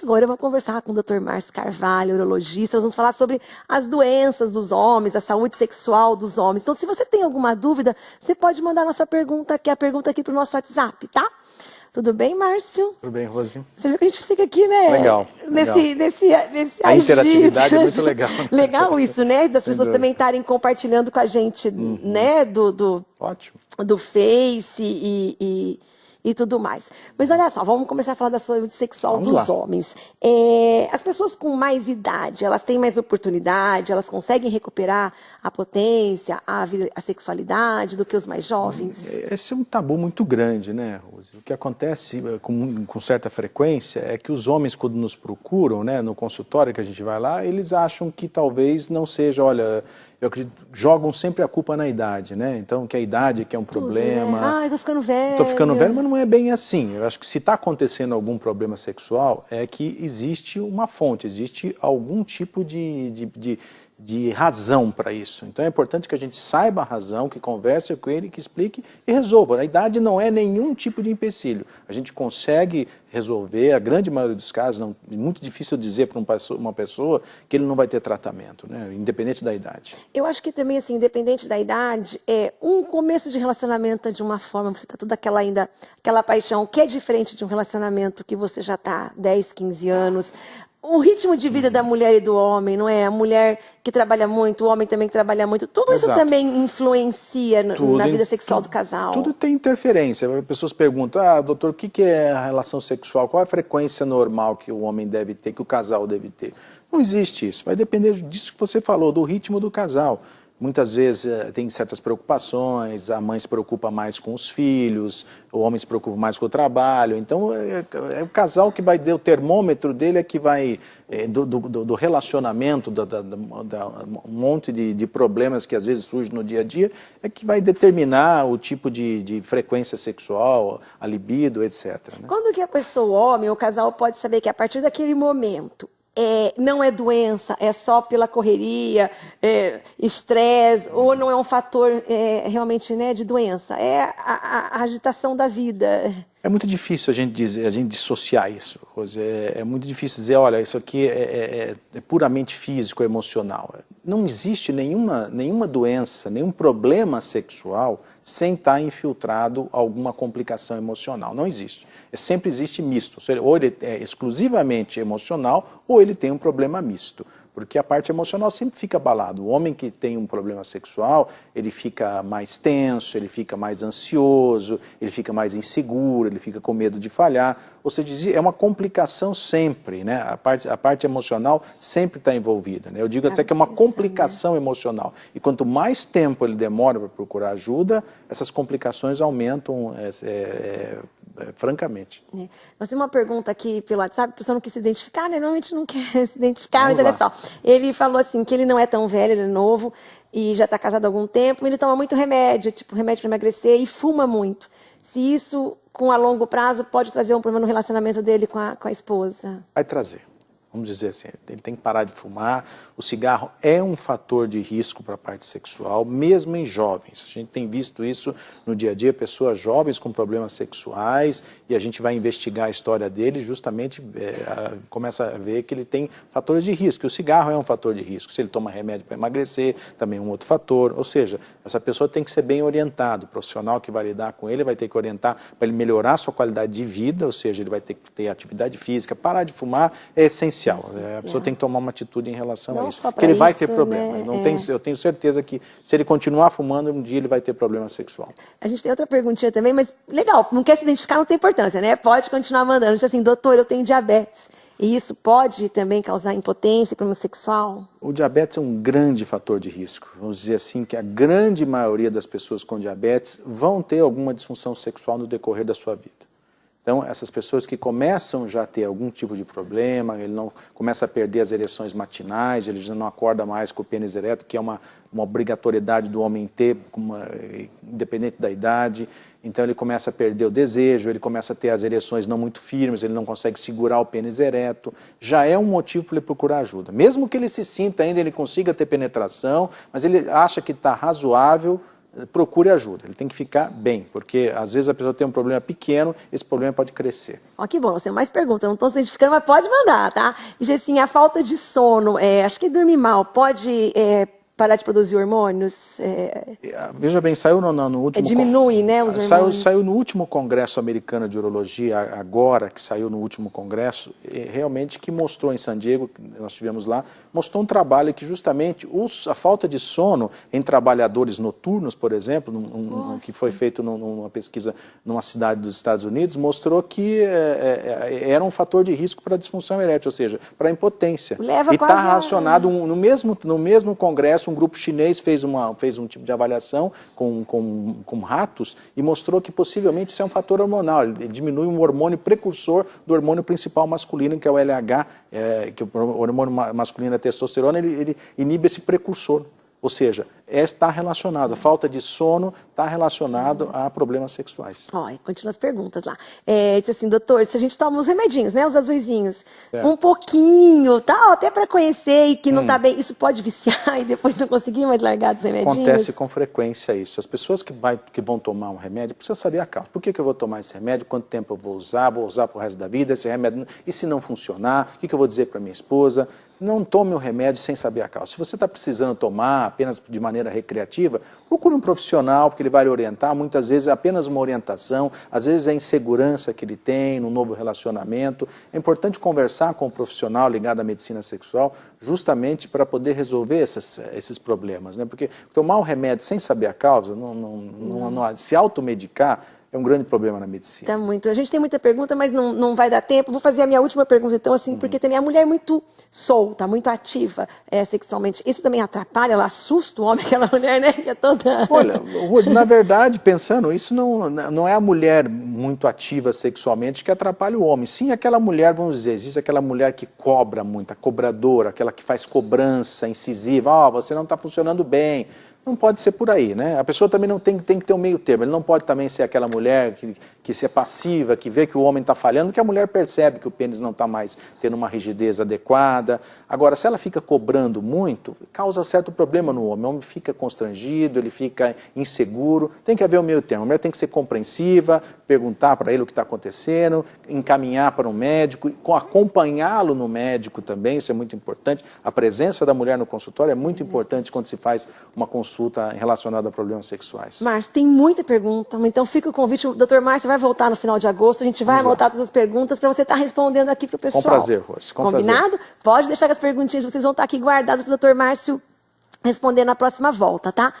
agora eu vou conversar com o Dr. Márcio Carvalho, urologista. Nós vamos falar sobre as doenças dos homens, a saúde sexual dos homens. Então, se você tem alguma dúvida, você pode mandar a nossa pergunta aqui para o nosso WhatsApp, tá? Tudo bem, Márcio? Tudo bem, Rose? Você viu que a gente fica aqui, né? Legal. Nesse A interatividade é muito legal. Legal isso, né? Das pessoas também estarem compartilhando com a gente, né? Ótimo. Do Face e tudo mais. Mas olha só, vamos começar a falar da saúde sexual dos homens. As pessoas com mais idade, elas têm mais oportunidade, elas conseguem recuperar a potência, a sexualidade do que os mais jovens? Esse é um tabu muito grande, né, Rose? O que acontece com certa frequência é que os homens, quando nos procuram, né, no consultório que a gente vai lá, eles acham que talvez não seja, olha, eu acredito, jogam sempre a culpa na idade, né? Então, que a idade que é um problema. Né? Ah, eu tô ficando velho. Tô ficando velho, mas não é bem assim. Eu acho que se está acontecendo algum problema sexual, é que existe uma fonte, existe algum tipo de razão para isso. Então é importante que a gente saiba a razão, que converse com ele, que explique e resolva. A idade não é nenhum tipo de empecilho. A gente consegue resolver, a grande maioria dos casos, não, é muito difícil dizer para uma pessoa que ele não vai ter tratamento, né? Independente da idade. Eu acho que também, assim, independente da idade, um começo de relacionamento é de uma forma, você está tudo aquela paixão, que é diferente de um relacionamento que você já está 10, 15 anos. O ritmo de vida da mulher e do homem, não é? A mulher que trabalha muito, o homem também que trabalha muito. Tudo isso também influencia na vida sexual do casal. Tudo tem interferência. As pessoas perguntam, doutor, o que é a relação sexual? Qual é a frequência normal que o homem deve ter, que o casal deve ter? Não existe isso. Vai depender disso que você falou, do ritmo do casal. Muitas vezes tem certas preocupações, a mãe se preocupa mais com os filhos, o homem se preocupa mais com o trabalho. Então, é o casal que vai ter o termômetro dele, é que vai, do relacionamento, um monte de problemas que às vezes surgem no dia a dia, é que vai determinar o tipo de frequência sexual, a libido, etc. Né? Quando que a pessoa, o homem, o casal, pode saber que a partir daquele momento, não é doença, é só pela correria, estresse, ou não é um fator realmente, né, de doença, é a agitação da vida. É muito difícil a gente dissociar isso, Rose. É muito difícil dizer, olha, isso aqui é puramente físico, emocional. Não existe nenhuma doença, nenhum problema sexual sem estar infiltrado alguma complicação emocional. Não existe. Sempre existe misto. Ou ele é exclusivamente emocional, ou ele tem um problema misto. Porque a parte emocional sempre fica abalada. O homem que tem um problema sexual, ele fica mais tenso, ele fica mais ansioso, ele fica mais inseguro, ele fica com medo de falhar. Ou seja, é uma complicação sempre, né? A parte emocional sempre está envolvida, né? Eu digo até que é uma complicação emocional. E quanto mais tempo ele demora para procurar ajuda, essas complicações aumentam francamente. Nós temos uma pergunta aqui pelo WhatsApp, a pessoa não quis se identificar, né? Normalmente não quer se identificar, mas olha só. Ele falou assim, que ele não é tão velho, ele é novo e já está casado há algum tempo, ele toma muito remédio, tipo remédio para emagrecer e fuma muito. Se isso, a longo prazo, pode trazer um problema no relacionamento dele com a esposa? Vai trazer. Vamos dizer assim, ele tem que parar de fumar. O cigarro é um fator de risco para a parte sexual, mesmo em jovens. A gente tem visto isso no dia a dia, pessoas jovens com problemas sexuais, e a gente vai investigar a história dele, justamente começa a ver que ele tem fatores de risco. E o cigarro é um fator de risco. Se ele toma remédio para emagrecer, também é um outro fator. Ou seja, essa pessoa tem que ser bem orientado. O profissional que vai lidar com ele vai ter que orientar para ele melhorar a sua qualidade de vida, ou seja, ele vai ter que ter atividade física. Parar de fumar é essencial. A pessoa tem que tomar uma atitude em relação a isso. Porque ele vai ter problema. Né? Eu tenho certeza que se ele continuar fumando, um dia ele vai ter problema sexual. A gente tem outra perguntinha também, mas legal, não quer se identificar, não tem importância, né? Pode continuar mandando. Diz assim, doutor, eu tenho diabetes. E isso pode também causar impotência, problema sexual? O diabetes é um grande fator de risco. Vamos dizer assim que a grande maioria das pessoas com diabetes vão ter alguma disfunção sexual no decorrer da sua vida. Então, essas pessoas que começam já a ter algum tipo de problema, ele não começa a perder as ereções matinais, ele já não acorda mais com o pênis ereto, que é uma obrigatoriedade do homem ter, independente da idade. Então, ele começa a perder o desejo, ele começa a ter as ereções não muito firmes, ele não consegue segurar o pênis ereto. Já é um motivo para ele procurar ajuda. Mesmo que ele se sinta ainda, ele consiga ter penetração, mas ele acha que está razoável, procure ajuda. Ele tem que ficar bem, porque às vezes a pessoa tem um problema pequeno, esse problema pode crescer. Ó, que bom, nós temos mais perguntas, não estou se identificando, mas pode mandar, tá? Diz assim, a falta de sono, acho que dormir mal, pode parar de produzir hormônios? Veja bem, saiu no último... diminui, né, os hormônios? Saiu no último Congresso Americano de Urologia, agora que saiu no último congresso, realmente que mostrou em San Diego, que nós tivemos lá, mostrou um trabalho que justamente a falta de sono em trabalhadores noturnos, por exemplo, que foi feito numa pesquisa numa cidade dos Estados Unidos, mostrou que era um fator de risco para a disfunção erétil, ou seja, para a impotência. Leva e está quase relacionado, no mesmo congresso, um grupo chinês fez um tipo de avaliação com ratos e mostrou que possivelmente isso é um fator hormonal. Ele diminui um hormônio precursor do hormônio principal masculino, que é o LH, que é o hormônio masculino, a testosterona, ele inibe esse precursor. Ou seja, está relacionado, a falta de sono está relacionado a problemas sexuais. Ó, continua as perguntas lá. Diz assim, doutor, se a gente toma os remedinhos, né, os azuizinhos, certo. Um pouquinho, tal, até para conhecer e que não está bem, isso pode viciar e depois não conseguir mais largar dos remedinhos? Acontece com frequência isso. As pessoas que vão tomar um remédio precisam saber a causa. Por que eu vou tomar esse remédio? Quanto tempo eu vou usar para o resto da vida? Esse remédio, e se não funcionar? O que eu vou dizer para minha esposa? Não tome o remédio sem saber a causa. Se você está precisando tomar apenas de maneira recreativa, procure um profissional, porque ele vai lhe orientar. Muitas vezes é apenas uma orientação, às vezes é a insegurança que ele tem no novo relacionamento. É importante conversar com um profissional ligado à medicina sexual, justamente para poder resolver esses problemas, né? Porque tomar o remédio sem saber a causa, se automedicar, é um grande problema na medicina. Tá muito. A gente tem muita pergunta, mas não vai dar tempo. Vou fazer a minha última pergunta, então, assim, porque também a mulher é muito solta, muito ativa sexualmente. Isso também atrapalha, ela assusta o homem, aquela mulher, né? Que é toda... Olha, Rose, na verdade, pensando, isso não é a mulher muito ativa sexualmente que atrapalha o homem. Sim, aquela mulher, vamos dizer, existe aquela mulher que cobra muito, a cobradora, aquela que faz cobrança incisiva. Você não está funcionando bem. Não pode ser por aí, né? A pessoa também não tem que ter um meio termo. Ele não pode também ser aquela mulher que se é passiva, que vê que o homem está falhando, que a mulher percebe que o pênis não está mais tendo uma rigidez adequada. Agora, se ela fica cobrando muito, causa certo problema no homem. O homem fica constrangido, ele fica inseguro. Tem que haver um meio termo. A mulher tem que ser compreensiva, perguntar para ele o que está acontecendo, encaminhar para um médico, acompanhá-lo no médico também, isso é muito importante. A presença da mulher no consultório é muito importante quando se faz uma consulta relacionada a problemas sexuais. Márcio, tem muita pergunta, então fica o convite. O doutor Márcio vai voltar no final de agosto, a gente vai anotar todas as perguntas para você estar respondendo aqui para o pessoal. Com prazer, Rose. Combinado? Prazer. Pode deixar as perguntinhas, vocês vão estar aqui guardadas para o doutor Márcio responder na próxima volta, tá?